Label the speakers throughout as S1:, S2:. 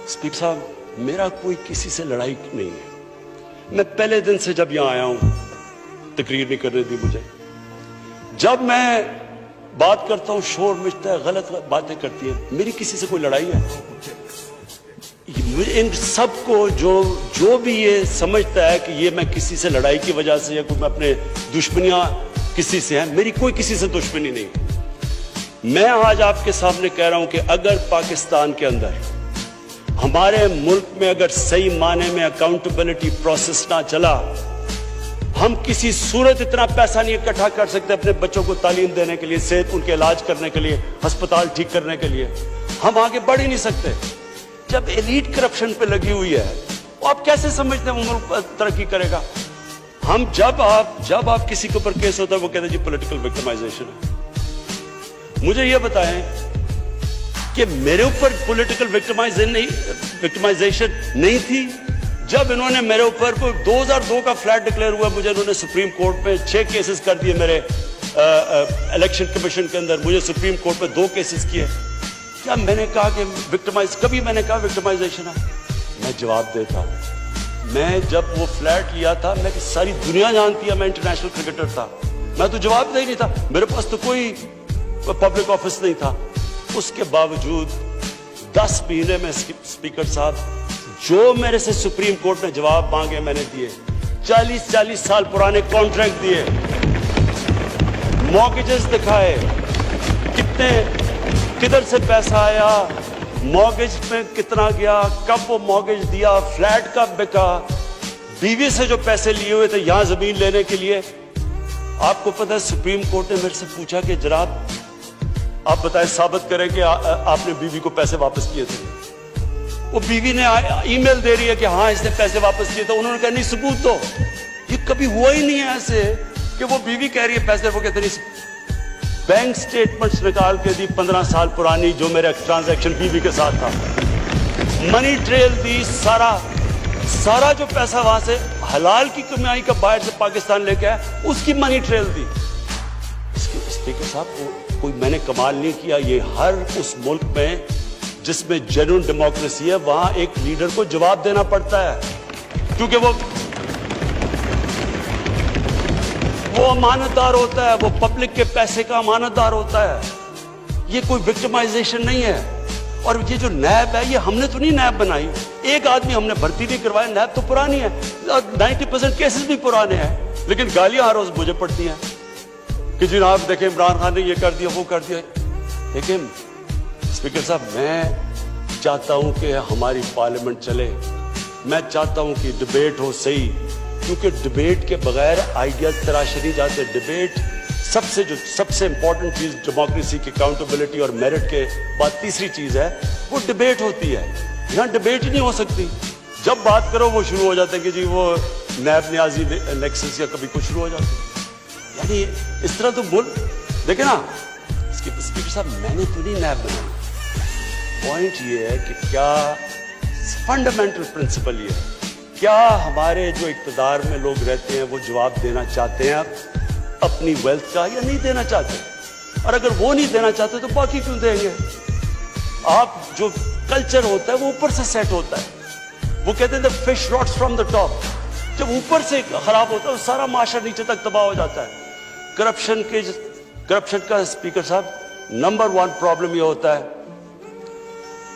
S1: Speaker साहब, मेरा कोई किसी से लड़ाई नहीं है। मैं पहले दिन से जब यहां आया हूं, तकरीर नहीं करने दी मुझे। जब मैं बात करता हूं शोर मचता है, गलत बातें करती है। मेरी किसी से कोई लड़ाई है? इन सबको जो भी ये समझता है कि ये मैं किसी से लड़ाई की वजह से या कोई मैं अपने दुश्मनियां किसी से हैं, मेरी कोई किसी से दुश्मनी नहीं। मैं आज आपके सामने कह रहा हूं कि अगर पाकिस्तान के अंदर, हमारे मुल्क में अगर सही माने में अकाउंटेबिलिटी प्रोसेस ना चला, हम किसी सूरत इतना पैसा नहीं इकट्ठा कर सकते अपने बच्चों को तालीम देने के लिए, सेहत, उनके इलाज करने के लिए, अस्पताल ठीक करने के लिए। हम आगे बढ़ ही नहीं सकते। जब एलीट करप्शन पे लगी हुई है, वो आप कैसे समझते हैं वो मुल्क तरक्की करेगा? हम जब आप किसी के ऊपर केस होता है, वो कहते हैं जी पॉलिटिकल विक्टिमाइजेशन है। मुझे ये बताएं कि मेरे ऊपर पॉलिटिकल विक्टिमाइजेशन नहीं थी जब इन्होंने मेरे ऊपर कोई 2002 का फ्लैट डिक्लेयर हुआ, मुझे इन्होंने सुप्रीम कोर्ट में 6 केसेस कर दिए। मेरे इलेक्शन कमीशन के अंदर मुझे सुप्रीम कोर्ट में 2 केसेस किए। क्या मैंने कहा कि कभी मैंने कहा विक्टिमाइजेशन है? मैं जवाब देता हूं। मैं जब वो फ्लैट लिया था, मैं सारी दुनिया जानती है मैं इंटरनेशनल क्रिकेटर था, मैं तो जवाब दे ही नहीं था। मेरे पास तो कोई पब्लिक ऑफिस नहीं था। उसके बावजूद 10 महीने में स्पीकर साहब, जो मेरे से सुप्रीम कोर्ट ने जवाब मांगे मैंने दिए। 40 साल पुराने कॉन्ट्रैक्ट दिए, मॉर्गेजेस दिखाए, किधर से पैसा आया, मॉर्गेज में कितना गया, कब वो मॉर्गेज दिया, फ्लैट कब बिका, बीवी से जो पैसे लिए हुए थे यहां जमीन लेने के लिए। आपको पता है सुप्रीम कोर्ट ने मेरे से पूछा कि जनाब आप बताएं, साबित करें कि आपने बीवी को पैसे वापस किए थे। वो बीवी ने ईमेल दे रही है कि हाँ इसने पैसे वापस किए थे। उन्होंने कहा नहीं, सबूत दो। ये कभी हुआ ही नहीं है ऐसे कि वो बीवी कह रही है पैसे, वो कहते नहीं। बैंक स्टेटमेंट्स निकाल के दी 15 साल पुरानी, जो मेरा ट्रांजैक्शन बीवी के साथ था, मनी ट्रेल दी, सारा जो पैसा वहां से हलाल की कमाई का बाहर से पाकिस्तान लेके आया, उसकी मनी ट्रेल दी। स्पीकर साहब, कोई मैंने कमाल नहीं किया। ये हर उस मुल्क में जिसमें जेन्युइन डेमोक्रेसी है, वहां एक लीडर को जवाब देना पड़ता है, क्योंकि वो अमानतदार होता है, वो पब्लिक के पैसे का अमानतदार होता है। ये कोई विक्टिमाइजेशन नहीं है। और ये जो नैब है, ये हमने तो नहीं नैब बनाई। एक आदमी हमने भर्ती नहीं करवाया, नैब तो पुरानी है, 90% केसेस भी पुराने हैं, लेकिन गालियां हर रोज मुझे पड़ती हैं कि जनाब देखें इमरान खान ने ये कर दिया, वो कर दिया। लेकिन स्पीकर साहब, मैं चाहता हूं कि हमारी पार्लियामेंट चले। मैं चाहता हूं कि डिबेट हो सही, क्योंकि डिबेट के बगैर आइडियाज तराशे नहीं जाते। डिबेट सबसे इंपॉर्टेंट चीज डेमोक्रेसी की अकाउंटेबिलिटी और मेरिट के बाद तीसरी चीज है, वो डिबेट होती है। यहां डिबेट ही नहीं हो सकती। जब बात करो वो शुरू हो जाते हैं कि जी वो नैब न्याजी नेक्सस या कभी कुछ शुरू हो जाते हैं। यानी इस तरह तो बोल देखे ना स्पीकर साहब, मैंने तो नहीं नैब बनाई। पॉइंट ये है कि क्या फंडामेंटल प्रिंसिपल ये है, क्या हमारे जो इक़्तिदार में लोग रहते हैं वो जवाब देना चाहते हैं अपनी वेल्थ का, या नहीं देना चाहते? और अगर वो नहीं देना चाहते तो बाकी क्यों देंगे? आप जो कल्चर होता है वो ऊपर से सेट होता है। वो कहते हैं the fish rots from the top. जब ऊपर से खराब होता है, सारा माशरा नीचे तक तबाह हो जाता है। करप्शन का स्पीकर साहब नंबर 1 प्रॉब्लम ये होता है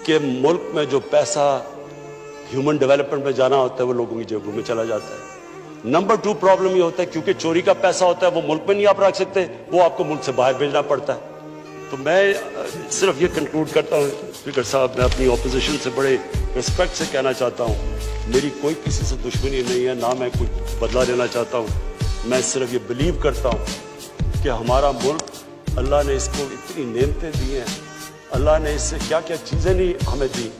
S1: कि मुल्क में जो पैसा ह्यूमन डेवलपमेंट में जाना होता है वो लोगों की जेबों में चला जाता है। नंबर 2 प्रॉब्लम ये होता है क्योंकि चोरी का पैसा होता है वो मुल्क में नहीं आप रख सकते, वो आपको मुल्क से बाहर भेजना पड़ता है। तो मैं सिर्फ ये कंक्लूड करता हूँ स्पीकर साहब, मैं अपनी ऑपोजिशन से बड़े रिस्पेक्ट से कहना चाहता हूँ, मेरी कोई किसी से दुश्मनी नहीं है, ना मैं कुछ बदला लेना चाहता हूँ। मैं सिर्फ ये बिलीव करता हूँ कि हमारा मुल्क, अल्लाह ने इसको इतनी नेमतें दी हैं, अल्लाह ने इससे क्या क्या चीज़ें नहीं हमें दी,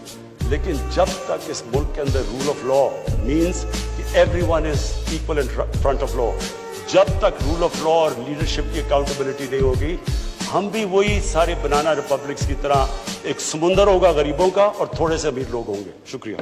S1: लेकिन जब तक इस मुल्क के अंदर रूल ऑफ लॉ मीन्स कि everyone is equal in front of law, जब तक रूल ऑफ लॉ और लीडरशिप की अकाउंटेबिलिटी नहीं होगी, हम भी वही सारे बनाना रिपब्लिक्स की तरह एक समुंदर होगा गरीबों का और थोड़े से अमीर लोग होंगे। शुक्रिया।